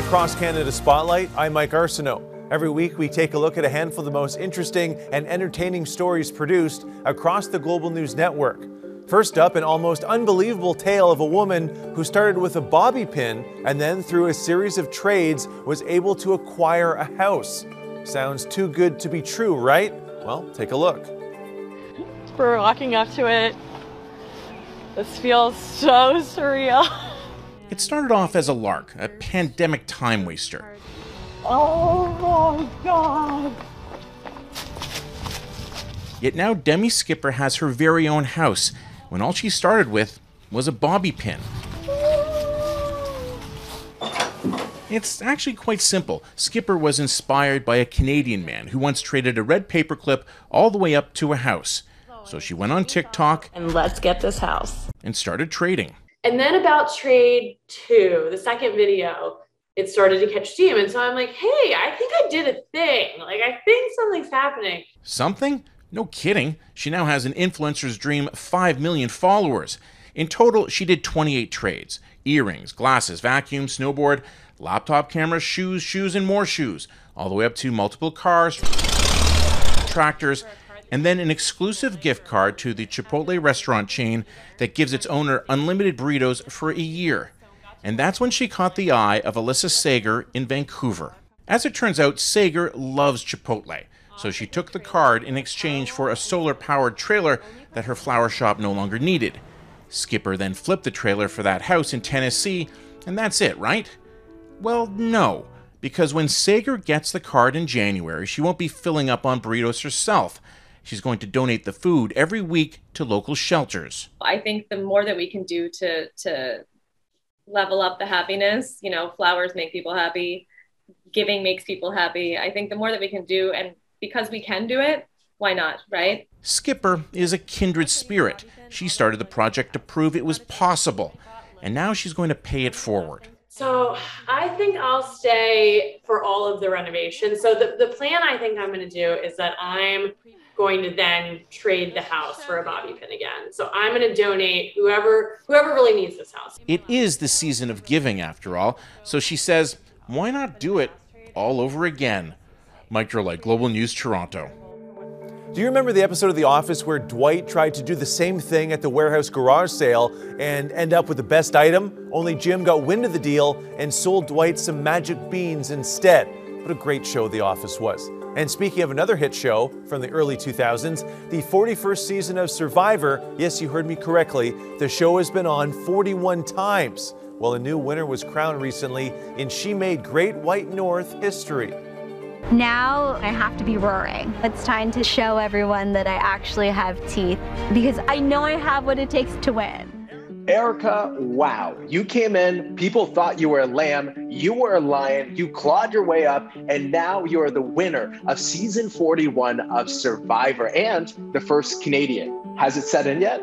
Across Canada Spotlight, I'm Mike Arsenault. Every week we take a look at a handful of the most interesting and entertaining stories produced across the Global News Network. First up, an almost unbelievable tale of a woman who started with a bobby pin and then through a series of trades was able to acquire a house. Sounds too good to be true, right? Well, take a look. We're walking up to it. This feels so surreal. It started off as a lark, a pandemic time waster. Oh my God. Yet now Demi Skipper has her very own house, when all she started with was a bobby pin. It's actually quite simple. Skipper was inspired by a Canadian man who once traded a red paperclip all the way up to a house. So she went on TikTok And let's get this house. and started trading. And then about trade 2, the second video, it started to catch steam. And so I'm like, hey, I think I did a thing. Like, I think something's happening. Something? No kidding. She now has an influencer's dream 5 million followers. In total, she did 28 trades. Earrings, glasses, vacuum, snowboard, laptop cameras, shoes, and more shoes. All the way up to multiple cars, tractors, and then an exclusive gift card to the Chipotle restaurant chain that gives its owner unlimited burritos for a year. And that's when she caught the eye of Alyssa Sager in Vancouver. As it turns out, Sager loves Chipotle, so she took the card in exchange for a solar-powered trailer that her flower shop no longer needed. Skipper then flipped the trailer for that house in Tennessee, and that's it, right? Well, no, because when Sager gets the card in January, she won't be filling up on burritos herself. She's going to donate the food every week to local shelters. I think the more that we can do to level up the happiness, you know, flowers make people happy, giving makes people happy. I think the more that we can do, and because we can do it, why not, right? Skipper is a kindred spirit. She started the project to prove it was possible, and now she's going to pay it forward. So I think I'll stay for all of the renovations. So the plan I think I'm going to do is that I'm going to then trade the house for a bobby pin again. So I'm going to donate whoever really needs this house. It is the season of giving, after all, so she says, why not do it all over again? Mike Arsenault, Global News, Toronto. Do you remember the episode of The Office where Dwight tried to do the same thing at the warehouse garage sale and end up with the best item? Only Jim got wind of the deal and sold Dwight some magic beans instead. What a great show The Office was. And speaking of another hit show from the early 2000s, the 41st season of Survivor, yes, you heard me correctly, the show has been on 41 times. Well, a new winner was crowned recently, and she made Great White North history. Now I have to be roaring. It's time to show everyone that I actually have teeth, because I know I have what it takes to win. Erica, wow. You came in, people thought you were a lamb, you were a lion, you clawed your way up, and now you're the winner of season 41 of Survivor and the first Canadian. Has it set in yet?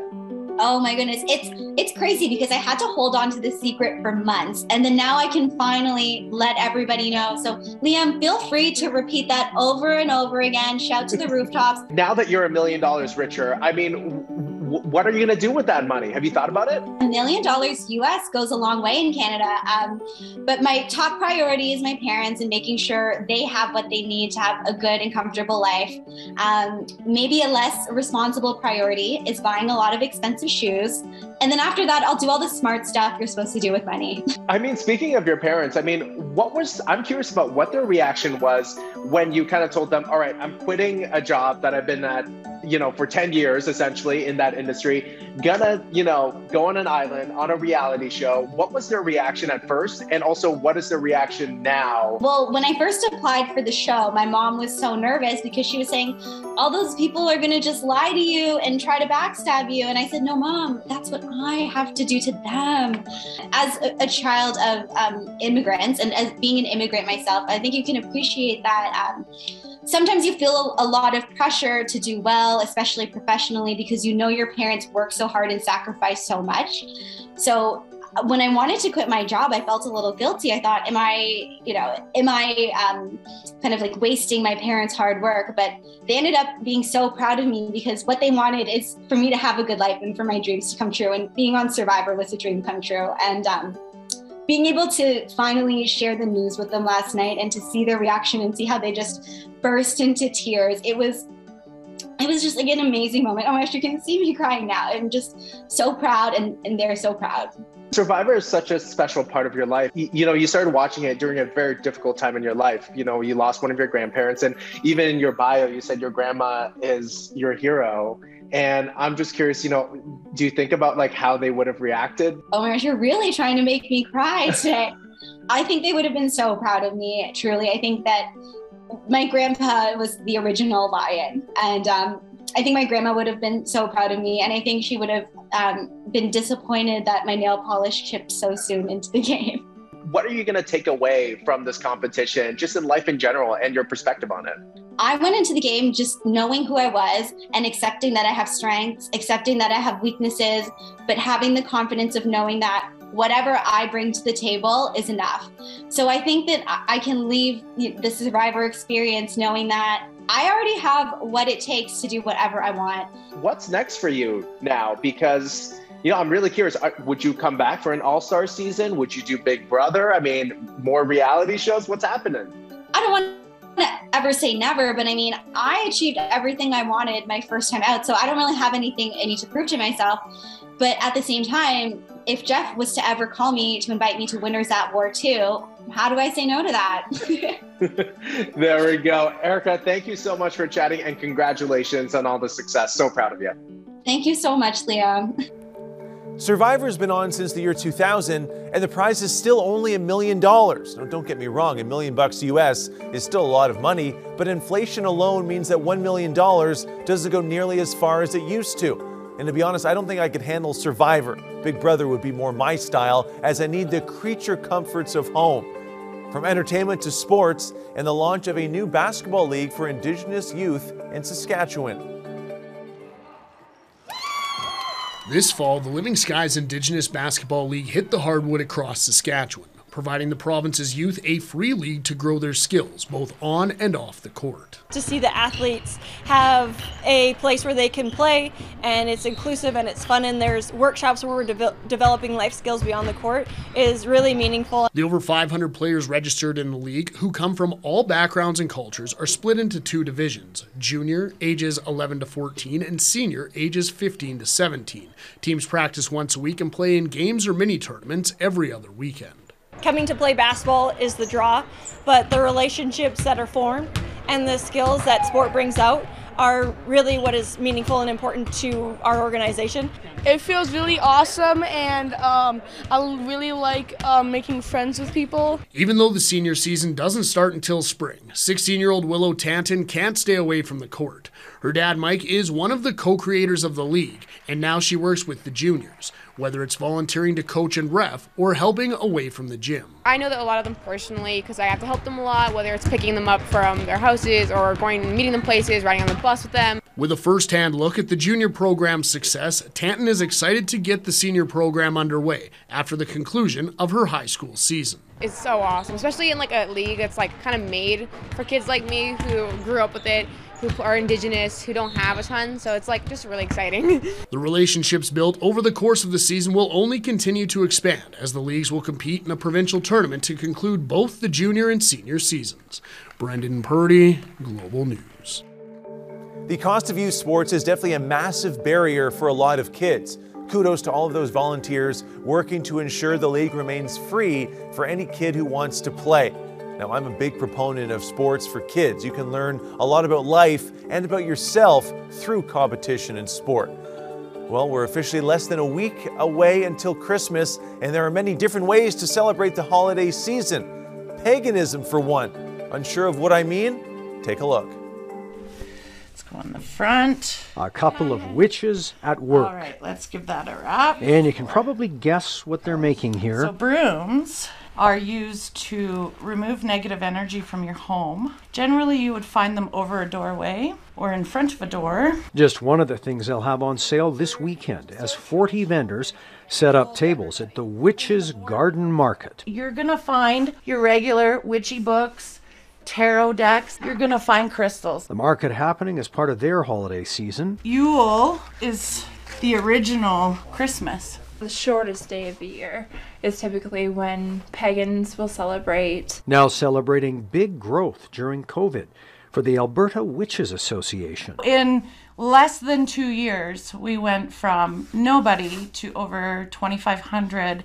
Oh my goodness, it's crazy because I had to hold on to the secret for months, and then now I can finally let everybody know. So Liam, feel free to repeat that over and over again, shout to the rooftops. Now that you're $1 million richer, I mean, what are you gonna do with that money? Have you thought about it? $1 million US goes a long way in Canada, but my top priority is my parents and making sure they have what they need to have a good and comfortable life. Maybe a less responsible priority is buying a lot of expensive shoes. And then after that, I'll do all the smart stuff you're supposed to do with money. I mean, speaking of your parents, I mean, I'm curious about what their reaction was when you kind of told them, all right, I'm quitting a job that I've been at, you know, for 10 years, essentially in that industry, gonna, you know, go on an island on a reality show. What was their reaction at first? And also, what is their reaction now? Well, when I first applied for the show, my mom was so nervous because she was saying, all those people are gonna just lie to you and try to backstab you. And I said, no, Mom, that's what I have to do to them. As a child of immigrants and as being an immigrant myself, I think you can appreciate that sometimes you feel a lot of pressure to do well, especially professionally, because you know your parents work so hard and sacrifice so much. So when I wanted to quit my job, I felt a little guilty. I thought, am I kind of like wasting my parents' hard work? But they ended up being so proud of me because what they wanted is for me to have a good life and for my dreams to come true. And being on Survivor was a dream come true. And being able to finally share the news with them last night and to see their reaction and see how they just burst into tears, it was just like an amazing moment. Oh my gosh, you can see me crying now. I'm just so proud, and they're so proud. Survivor is such a special part of your life. You started watching it during a very difficult time in your life. You lost one of your grandparents, and even in your bio, you said your grandma is your hero. And I'm just curious, do you think about like how they would have reacted? Oh my gosh, you're really trying to make me cry today. I think they would have been so proud of me, truly. I think that my grandpa was the original lion, and I think my grandma would have been so proud of me, and I think she would have been disappointed that my nail polish chipped so soon into the game. What are you going to take away from this competition, just in life in general, and your perspective on it? I went into the game just knowing who I was and accepting that I have strengths, accepting that I have weaknesses, but having the confidence of knowing that whatever I bring to the table is enough. So I think that I can leave the Survivor experience knowing that I already have what it takes to do whatever I want. What's next for you now? Because, I'm really curious. Would you come back for an all-star season? Would you do Big Brother? I mean, more reality shows? What's happening? I don't want to ever say never, but I mean, I achieved everything I wanted my first time out. So I don't really have anything I need to prove to myself. But at the same time, if Jeff was to ever call me to invite me to Winners at War 2, how do I say no to that? There we go. Erica, thank you so much for chatting, and congratulations on all the success. So proud of you. Thank you so much, Liam. Survivor's been on since the year 2000, and the prize is still only $1 million. Now, don't get me wrong, $1 million US is still a lot of money, but inflation alone means that $1 million doesn't go nearly as far as it used to. And to be honest, I don't think I could handle Survivor. Big Brother would be more my style, as I need the creature comforts of home. From entertainment to sports, and the launch of a new basketball league for Indigenous youth in Saskatchewan. This fall, the Living Skies Indigenous Basketball League hit the hardwood across Saskatchewan, providing the province's youth a free league to grow their skills, both on and off the court. To see the athletes have a place where they can play, and it's inclusive and it's fun, and there's workshops where we're developing life skills beyond the court is really meaningful. The over 500 players registered in the league, who come from all backgrounds and cultures, are split into two divisions: junior, ages 11 to 14, and senior, ages 15 to 17. Teams practice once a week and play in games or mini tournaments every other weekend. Coming to play basketball is the draw, but the relationships that are formed and the skills that sport brings out are really what is meaningful and important to our organization. It feels really awesome, and I really like making friends with people. Even though the senior season doesn't start until spring, 16-year-old Willow Tanton can't stay away from the court. Her dad, Mike, is one of the co-creators of the league, and now she works with the juniors, whether it's volunteering to coach and ref or helping away from the gym. I know that a lot of them personally because I have to help them a lot, whether it's picking them up from their houses or going and meeting them places, riding on the bus with them. With a first-hand look at the junior program's success, Tanton is excited to get the senior program underway after the conclusion of her high school season. It's so awesome, especially in like a league that's like kind of made for kids like me who grew up with it, who are Indigenous, who don't have a ton, so it's like just really exciting. The relationships built over the course of the season will only continue to expand as the leagues will compete in a provincial tournament to conclude both the junior and senior seasons. Brendan Purdy, Global News. The cost of youth sports is definitely a massive barrier for a lot of kids. Kudos to all of those volunteers working to ensure the league remains free for any kid who wants to play. Now, I'm a big proponent of sports for kids. You can learn a lot about life and about yourself through competition and sport. Well, we're officially less than a week away until Christmas, and there are many different ways to celebrate the holiday season. Paganism, for one. Unsure of what I mean? Take a look. Let's go on the front. A couple of witches at work. All right, let's give that a wrap. And you can probably guess what they're making here. So brooms are used to remove negative energy from your home. Generally, you would find them over a doorway or in front of a door. Just one of the things they'll have on sale this weekend as 40 vendors set up tables at the Witch's Garden Market. You're going to find your regular witchy books, tarot decks. You're going to find crystals. The market happening as part of their holiday season. Yule is the original Christmas. The shortest day of the year is typically when pagans will celebrate. Now celebrating big growth during COVID for the Alberta Witches Association. In less than 2 years, we went from nobody to over 2,500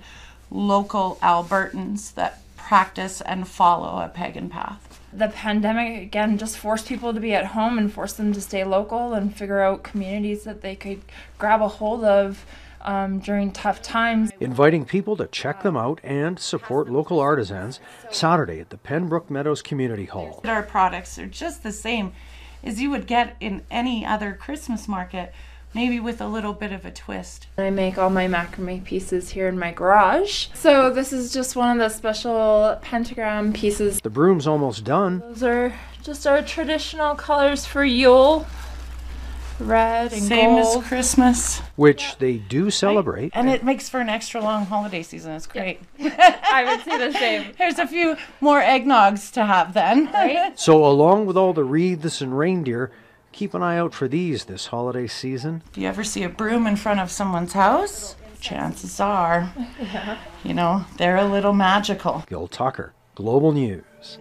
local Albertans that practice and follow a pagan path. The pandemic, again, just forced people to be at home and forced them to stay local and figure out communities that they could grab a hold of during tough times. Inviting people to check them out and support local artisans Saturday at the Pembroke Meadows Community Hall. Our products are just the same as you would get in any other Christmas market, maybe with a little bit of a twist. I make all my macrame pieces here in my garage. So this is just one of the special pentagram pieces. The broom's almost done. Those are just our traditional colors for Yule. Red and Same gold. as Christmas. Which they do celebrate. And it makes for an extra long holiday season. It's great. I would say the same. There's a few more eggnogs to have then. Right? So along with all the wreaths and reindeer, keep an eye out for these this holiday season. If you ever see a broom in front of someone's house, chances are, you know, they're a little magical. Gil Tucker, Global News.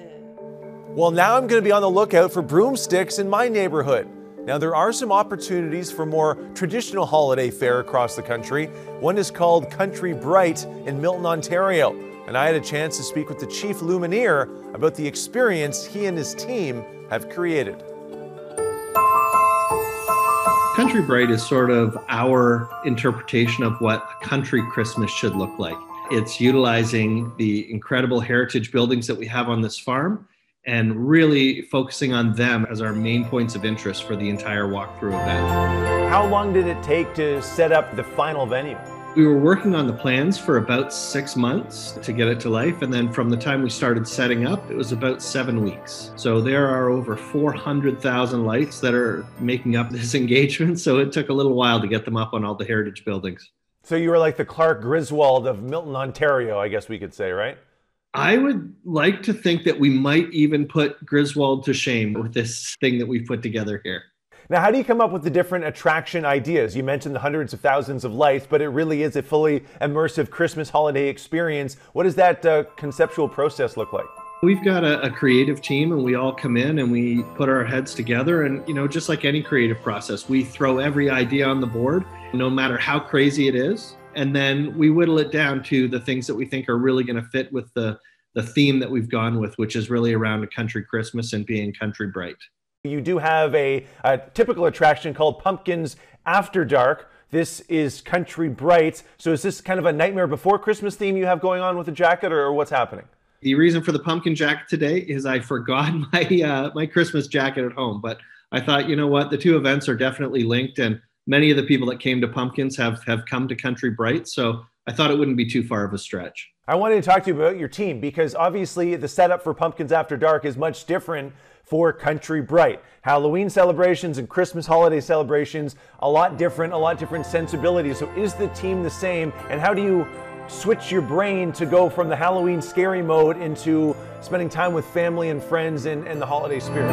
Well, now I'm going to be on the lookout for broomsticks in my neighborhood. Now, there are some opportunities for more traditional holiday fare across the country. One is called Country Bright in Milton, Ontario. And I had a chance to speak with the chief luminaire about the experience he and his team have created. Country Bright is sort of our interpretation of what a country Christmas should look like. It's utilizing the incredible heritage buildings that we have on this farm and really focusing on them as our main points of interest for the entire walkthrough event. How long did it take to set up the final venue? We were working on the plans for about 6 months to get it to life, and then from the time we started setting up, it was about 7 weeks. So there are over 400,000 lights that are making up this engagement, so it took a little while to get them up on all the heritage buildings. So you were like the Clark Griswold of Milton, Ontario, I guess we could say, right? I would like to think that we might even put Griswold to shame with this thing that we've put together here. Now, how do you come up with the different attraction ideas? You mentioned the hundreds of thousands of lights, but it really is a fully immersive Christmas holiday experience. What does that conceptual process look like? We've got a creative team, and we all come in and we put our heads together. And, you know, just like any creative process, we throw every idea on the board, no matter how crazy it is. And then we whittle it down to the things that we think are really going to fit with the theme that we've gone with, which is really around a country Christmas and being country bright. You do have a typical attraction called Pumpkins After Dark. This is Country Bright. So is this kind of a Nightmare Before Christmas theme you have going on with the jacket, or what's happening? The reason for the pumpkin jacket today is I forgot my Christmas jacket at home. But I thought, you know what, the two events are definitely linked, and many of the people that came to Pumpkins have come to Country Bright. So I thought it wouldn't be too far of a stretch. I wanted to talk to you about your team because obviously the setup for Pumpkins After Dark is much different for Country Bright. Halloween celebrations and Christmas holiday celebrations, a lot different sensibilities. So is the team the same? And how do you switch your brain to go from the Halloween scary mode into spending time with family and friends and the holiday spirit?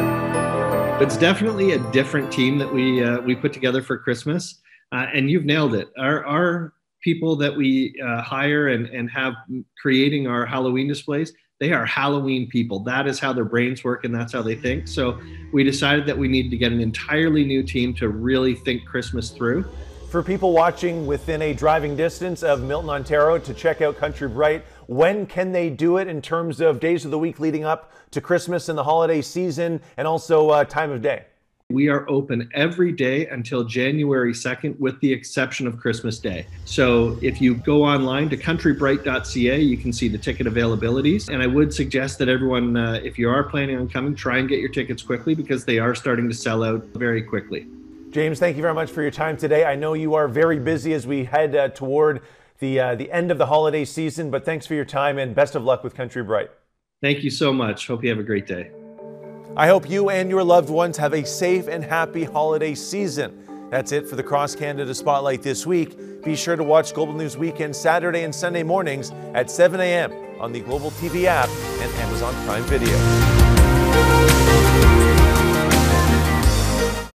It's definitely a different team that we put together for Christmas. And you've nailed it. Our people that we hire and have creating our Halloween displays, they are Halloween people. That is how their brains work and that's how they think. So we decided that we needed to get an entirely new team to really think Christmas through. For people watching within a driving distance of Milton, Ontario to check out Country Bright, when can they do it in terms of days of the week leading up to Christmas and the holiday season, and also time of day? We are open every day until January 2nd, with the exception of Christmas Day. So if you go online to countrybright.ca, you can see the ticket availabilities. And I would suggest that everyone, if you are planning on coming, try and get your tickets quickly because they are starting to sell out very quickly. James, thank you very much for your time today. I know you are very busy as we head toward the end of the holiday season, but thanks for your time and best of luck with Country Bright. Thank you so much. Hope you have a great day. I hope you and your loved ones have a safe and happy holiday season. That's it for the Cross Canada Spotlight this week. Be sure to watch Global News Weekend Saturday and Sunday mornings at 7 a.m. on the Global TV app and Amazon Prime Video.